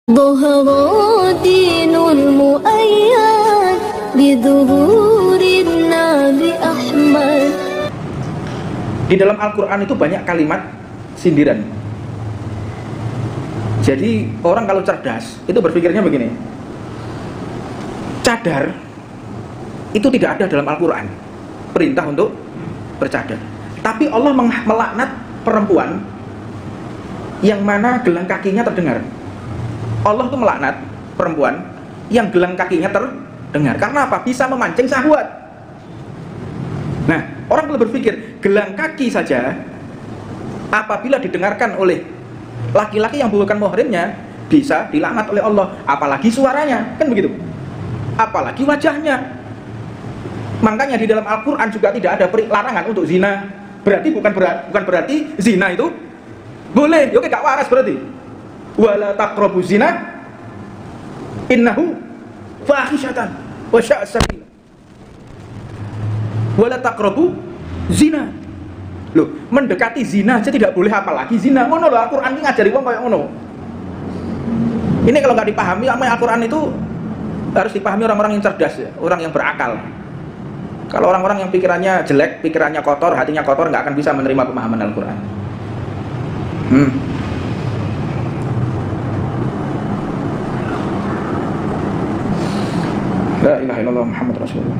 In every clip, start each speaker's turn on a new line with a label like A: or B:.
A: ظهر دين المؤيد بظهور النبي أحمد.
B: Di dalam Al-Quran itu banyak kalimat sindiran. Jadi orang kalau cerdas itu berpikirnya begini, cadar itu tidak ada dalam Al-Quran, perintah untuk bercadar. Tapi Allah melaknat perempuan yang mana gelang kakinya terdengar. Allah itu melaknat perempuan yang gelang kakinya terdengar. Karena apa? Bisa memancing syahwat. Nah, orang perlu berpikir, gelang kaki saja apabila didengarkan oleh laki-laki yang bukan muhrimnya bisa dilaknat oleh Allah, apalagi suaranya, kan begitu, apalagi wajahnya. Makanya di dalam Al-Quran juga tidak ada larangan untuk zina. Berarti bukan berarti zina itu boleh, oke, gak waras berarti. Wala taqrabu zina innahu fahisyatan wa sya'a sabila. Wala taqrabu zina. Loh, mendekati zina aja tidak boleh, apalagi zina. Ngono lho, Al-Qur'an iki ngajari wong kaya ngono. Ini kalau nggak dipahami, Al-Qur'an itu harus dipahami orang-orang yang cerdas ya, orang yang berakal. Kalau orang-orang yang pikirannya jelek, pikirannya kotor, hatinya kotor, nggak akan bisa menerima pemahaman Al-Qur'an. La ilaha illallah Muhammad Rasulullah.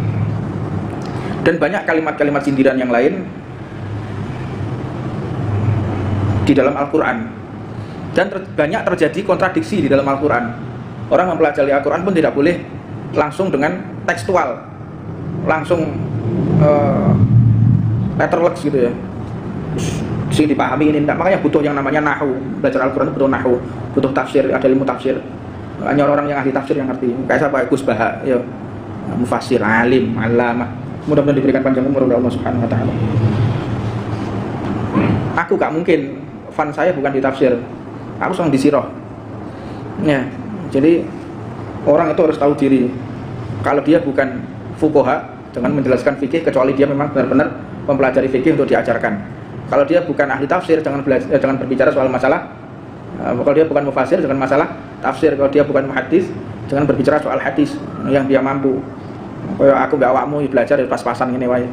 B: Dan banyak kalimat-kalimat sindiran yang lain di dalam Al-Quran. Dan banyak terjadi kontradiksi di dalam Al-Quran. Orang mempelajari Al-Quran pun tidak boleh langsung dengan tekstual, langsung letterleks gitu ya, sih dipahami ini enggak. Makanya butuh yang namanya nahu. Belajar Al-Quran butuh nahu, butuh tafsir, ada ilmu tafsir. Hanya orang yang ahli tafsir yang ngerti. Kayak siapa? Gus Baha, ya, mufassir, alim, alamah. Mudah-mudahan diberikan panjang umur oleh Allah Subhanahu wa taala. Aku gak mungkin, fan saya bukan di tafsir. Aku sedang di sirah. Ya, jadi orang itu harus tahu diri. Kalau dia bukan fuqaha, jangan menjelaskan fikih kecuali dia memang benar-benar mempelajari fikih untuk diajarkan. Kalau dia bukan ahli tafsir, jangan berbicara soal masalah. Kalau dia bukan mufassir, jangan masalah tafsir. Kalau dia bukan muhaddis, jangan berbicara soal hadis yang dia mampu. Kayak aku gak awakmu belajar pas-pasan gini wae.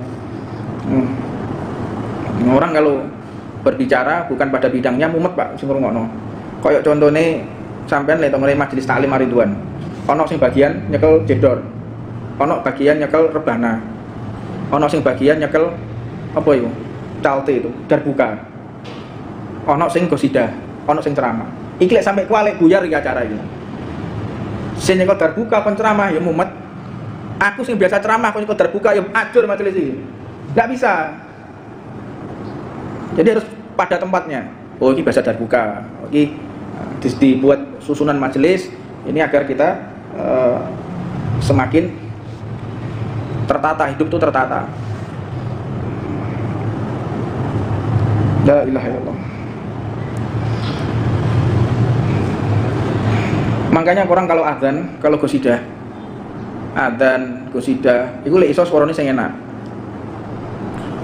B: Orang kalau berbicara bukan pada bidangnya mumet Pak sing ngrungokno. Kayak contone sampean lek ngene majelis taklim Ridwan. Ono sing bagian nyekel jedor. Ono bagian nyekel rebana. Ono sing bagian nyekel apa itu? Calte itu, darbuka. Ono sing gosida, ono sing ceramah. Iki lek sampe kualek buyar iki acara iki. Sing nyekel darbuka kon ceramah ya mumet. Aku sing biasa ceramah kon nyekel darbuka ya ajur majelis iki. Enggak bisa. Jadi harus pada tempatnya. Oh, ini bahasa darbuka. Oke, dibuat susunan majelis ini agar kita semakin tertata, hidup itu tertata. La ilaha illallah. Makanya orang kalau adzan, kalau qasidah, adzan, qasidah, iku lek iso suarane sing enak.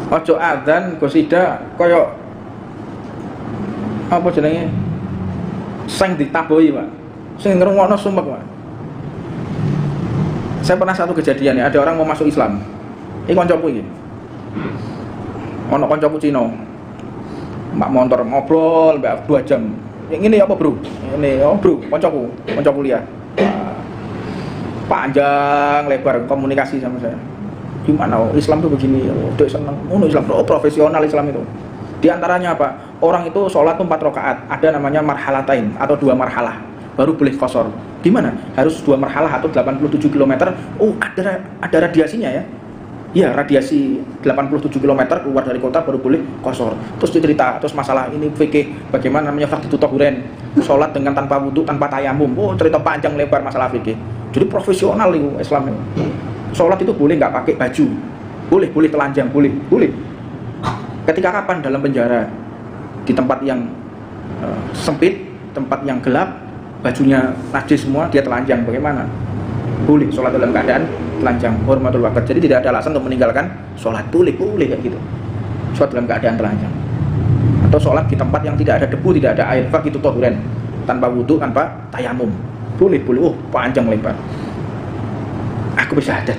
B: Ojo adzan qasidah kaya apa jenenge sing ditabohi, Pak. Sing ngrungokno sumpek, Pak. Saya pernah satu kejadian ya, ada orang mau masuk Islam. Iki kancaku iki. Ono kancaku Cina. Mbak motor ngobrol mbak 2 jam. Yang ini apa, Bro? Ini, oh, Bro, kancaku kuliah. Panjang lebar komunikasi sama saya. Gimana Islam tuh begini, udah seneng. Islam tuh profesional Islam itu. Di antaranya apa? Orang itu sholat 4 rakaat, ada namanya marhalatain atau 2 marhalah, baru boleh qashar. Gimana? Harus 2 marhalah atau 87 km. Oh, ada radiasinya ya. Ya, radiasi 87 km keluar dari kota baru boleh qashar. Terus dia cerita, terus masalah ini fikih, bagaimana namanya fardhu tahuren, sholat dengan tanpa wudu, tanpa tayamum. Oh, cerita panjang lebar masalah fikih. Jadi profesional itu Islam itu. Sholat itu boleh nggak pakai baju, boleh telanjang, boleh. Ketika kapan? Dalam penjara, di tempat yang sempit, tempat yang gelap, bajunya najis semua, dia telanjang. Bagaimana? Boleh sholat dalam keadaan telanjang, hormatul waqt. Jadi tidak ada alasan untuk meninggalkan sholat. Boleh kayak gitu. Sholat dalam keadaan telanjang. Atau sholat di tempat yang tidak ada debu, tidak ada air, fardhu tahuren. tanpa wudu, tanpa tayamum. Boleh. Oh, panjang lebar. Aku bersyahadat.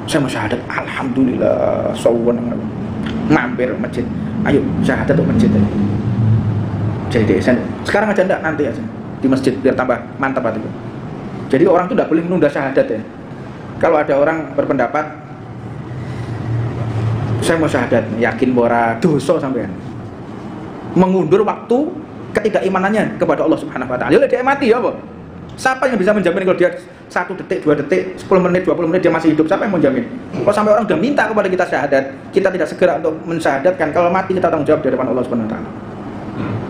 B: Saya mau syahadat. Alhamdulillah. Sawan mampir masjid. Ayo syahadat untuk masjid aja. Jadi desa. Sekarang aja enggak, nanti aja di masjid biar tambah mantap hatiku. Jadi orang itu tidak boleh menunda syahadat ya. Kalau ada orang berpendapat saya mau syahadat, yakin bahwa dosa sampean, mengundur waktu ketidak'imanannya kepada Allah Subhanahu wa taala. Ya dia mati ya, apa? Siapa yang bisa menjamin kalau dia 1 detik, 2 detik, 10 menit, 20 menit dia masih hidup? Siapa yang mau jamin? Kalau sampai orang sudah minta kepada kita syahadat, kita tidak segera untuk mensyahadatkan, kalau mati kita tanggung jawab di depan Allah Subhanahu wa taala.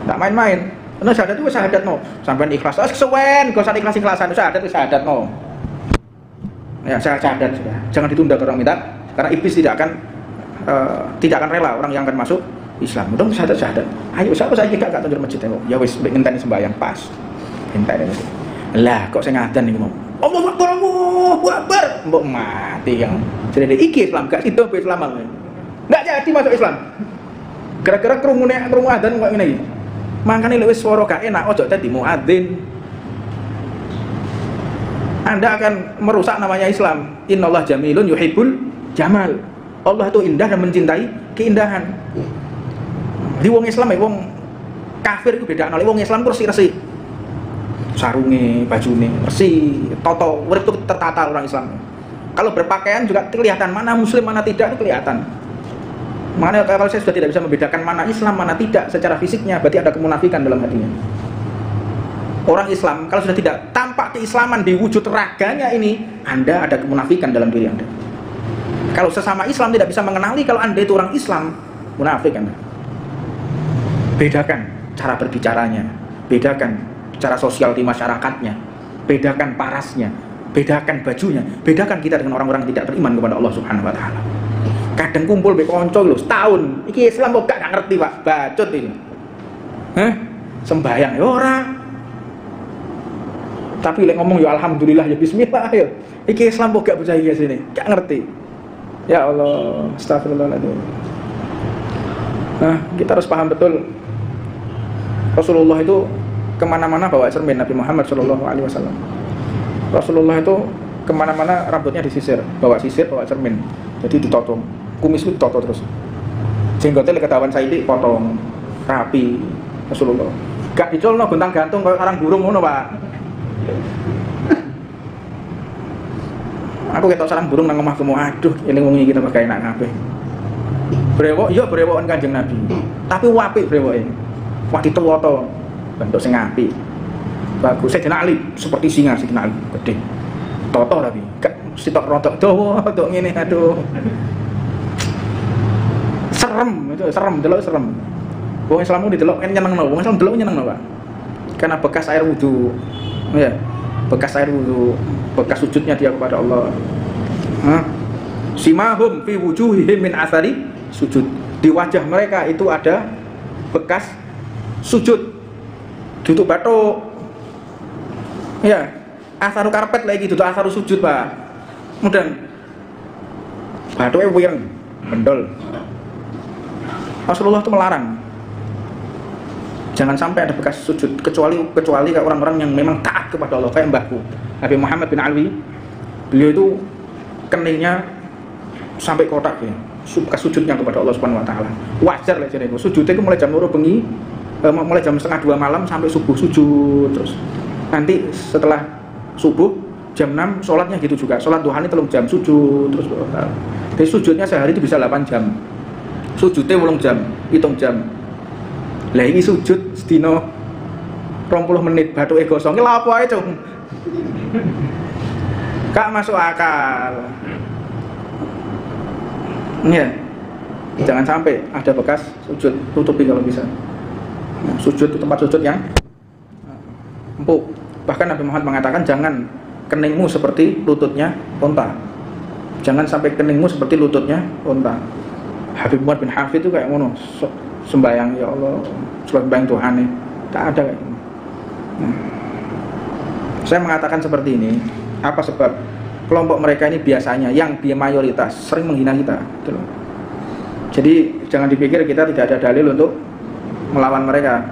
B: Enggak main-main. Karena syahadat itu syahadat no. Sampai ikhlas. Kesuwen, enggak usah ikhlas-ikhlasan. Syahadat itu syahadat no. Ya, syahadat sudah. Jangan ditunda orang minta, karena iblis tidak akan rela orang yang akan masuk Islam. Udah syahadat. Ayo siapa saya gak tunjuk masjid tengok. Ya wis ngenteni sembahyang pas. Ngenteni. Lah kok saya ngadan niku mau. Allahu Akbar, Allahu Akbar. Mbok mati yang. Jadi iki Islam gak sido Islam. Enggak jadi masuk Islam. Gara-gara krungu adzan kok ngene iki. Makane lek wis swara gak enak ojo dadi muadzin. Anda akan merusak namanya Islam. Innallaha jamilun yuhibbul jamal. Allah itu indah dan mencintai keindahan. Di wong Islam ya wong kafir itu beda. Wong Islam ku resik-resik. Sarunge, bajune resik, toto, urip itu tertata orang Islam. Kalau berpakaian juga kelihatan mana muslim mana tidak, itu kelihatan. Mana kalau saya sudah tidak bisa membedakan mana Islam mana tidak secara fisiknya, berarti ada kemunafikan dalam hatinya. Orang Islam kalau sudah tidak tampak keislaman di wujud raganya ini, Anda ada kemunafikan dalam diri Anda. Kalau sesama Islam tidak bisa mengenali kalau Anda itu orang Islam, munafik Anda. Bedakan cara berbicaranya, bedakan cara sosial di masyarakatnya, bedakan parasnya, bedakan bajunya, bedakan kita dengan orang-orang yang tidak beriman kepada Allah Subhanahu wa taala. Kadang kumpul mbek kanca lho setahun, iki Islam kok gak ngerti, Pak. Bacot ini. Sembayang ya ora. Tapi lek ngomong ya alhamdulillah ya bismillah ya. Iki Islam kok gak percaya sini, gak ngerti. Ya Allah, astagfirullahaladzim. Nah, kita harus paham betul Rasulullah itu kemana-mana bawa cermin. Nabi Muhammad SAW. Rasulullah itu kemana-mana rambutnya disisir, bawa sisir, bawa cermin. Jadi ditotong, kumis itu ditoto terus. Jenggotnya ketahuan Saidi potong rapi. Rasulullah gak dicolno gontang gantung kayak sarang burung ngono, Pak. Aku ketok sarang burung nang omahku, aduh eling wong iki kita pakai enak kabeh. Brewok iya brewokan Kanjeng Nabi. Tapi apik brewoke. Wah ditoto bentuk sing apik. Bagus. Sayyidina Ali seperti singa, Sayyidina Ali gede. Toto tapi gak sitok rontok dawa tok ngene, aduh. Serem, itu serem, delok serem. Wong Islam didelok nyenengno, wong Islam delok nyenengno, Pak. Karena bekas air wudu. Ya, bekas air wudu, bekas sujudnya dia kepada Allah. Simahum fi wujuhihim min athari sujud. Di wajah mereka itu ada bekas sujud. Duduk batuk. Ya, asaru karpet lagi duduk asaru sujud, Pak. Mudan. Batuknya wireng, bendol. Rasulullah itu melarang. Jangan sampai ada bekas sujud kecuali kayak orang-orang yang memang taat kepada Allah kayak mbahku Nabi Muhammad bin Alwi. Beliau itu keningnya sampai kotak ya. Bekas sujudnya kepada Allah Subhanahu wa taala. Wajar lah jadi itu. Sujudnya itu mulai jam 2 bengi, mulai jam 1:30 malam sampai subuh sujud terus. Nanti setelah subuh jam 6 sholatnya gitu juga. Sholat duha ini 3 jam sujud terus. Jadi sujudnya sehari itu bisa 8 jam. Sujudnya 8 jam, hitung jam. Lah iki sujud sedina 20 menit batuke gosong. Ki lha apa ae, Cung? Gak masuk akal. Ya. Jangan sampai ada bekas sujud, tutupi kalau bisa. Nah, sujud itu tempat sujud yang empuk. Bahkan Nabi Muhammad mengatakan jangan keningmu seperti lututnya unta. Jangan sampai keningmu seperti lututnya unta. Habib Muhammad bin Hafid itu kayak ngono. Sembayang ya Allah, sembayang Tuhan nih, tak ada kayak gini. Saya mengatakan seperti ini, apa sebab kelompok mereka ini biasanya yang dia mayoritas sering menghina kita, gitu loh. Jadi jangan dipikir kita tidak ada dalil untuk melawan mereka.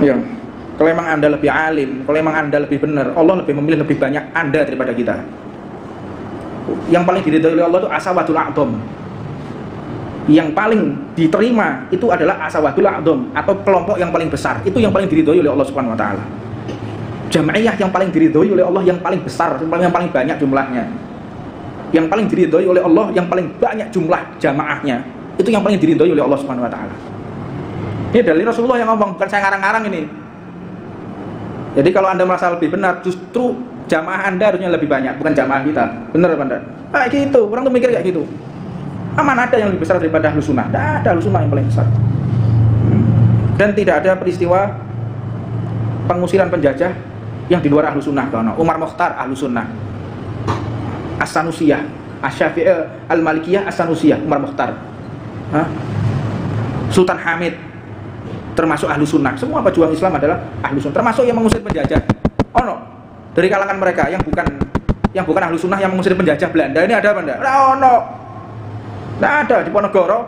B: Ya. Kalau emang Anda lebih alim, kalau emang Anda lebih benar, Allah lebih memilih lebih banyak Anda daripada kita. Yang paling diridhoi oleh Allah itu asawatul a'dham. Yang paling diterima itu adalah asawatul a'dham atau kelompok yang paling besar. Itu yang paling diridhoi oleh Allah Subhanahu wa taala. Jamaiyah yang paling diridhoi oleh Allah yang paling besar, yang paling banyak jumlahnya. Yang paling diridhoi oleh Allah yang paling banyak jumlah jamaahnya. Itu yang paling diridhoi oleh Allah Subhanahu wa taala. Ini dari Rasulullah yang ngomong, bukan saya ngarang-ngarang ini. Jadi kalau Anda merasa lebih benar, justru jamaah Anda harusnya lebih banyak, bukan jamaah kita. Benar apa enggak? Kayak gitu, orang tuh mikir kayak gitu. Aman ada yang lebih besar daripada Ahlus Sunnah? Tidak ada, Ahlus Sunnah yang paling besar. Dan tidak ada peristiwa pengusiran penjajah yang di luar Ahlus Sunnah. Umar Mokhtar Ahlus Sunnah, As-Sanusiyah, Asy-Syafi'iyah, Al-Malikiyah, As-Sanusiyah, Umar Mokhtar, Sultan Hamid, termasuk Ahlus Sunnah. Semua pejuang Islam adalah Ahlus Sunnah, termasuk yang mengusir penjajah. Dari kalangan mereka yang bukan Ahlus Sunnah yang mengusir penjajah Belanda ini ada apa enggak? Tidak ada. Di Ponorogo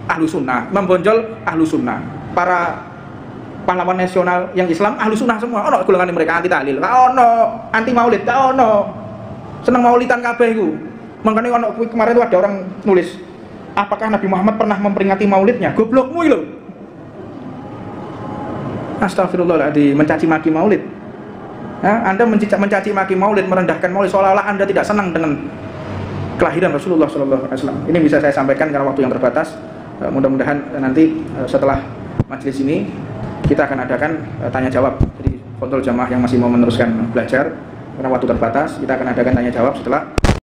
B: Ahlus Sunnah, Imam Bonjol Ahlus Sunnah, para pahlawan nasional yang Islam Ahlus Sunnah semua. Golongan mereka anti tahlil, anti maulid, seneng maulidan kabeh iku. Makanya kemarin itu ada orang nulis, apakah Nabi Muhammad pernah memperingati maulidnya? Goblokmu lho. Astagfirullahaladzim, mencaci maki maulid. Anda mencaci maki maulid, merendahkan maulid, seolah-olah Anda tidak senang dengan kelahiran Rasulullah SAW. Ini bisa saya sampaikan karena waktu yang terbatas. Mudah-mudahan nanti setelah majelis ini kita akan adakan tanya jawab. Jadi kontrol jamaah yang masih mau meneruskan belajar, karena waktu terbatas, kita akan adakan tanya jawab setelah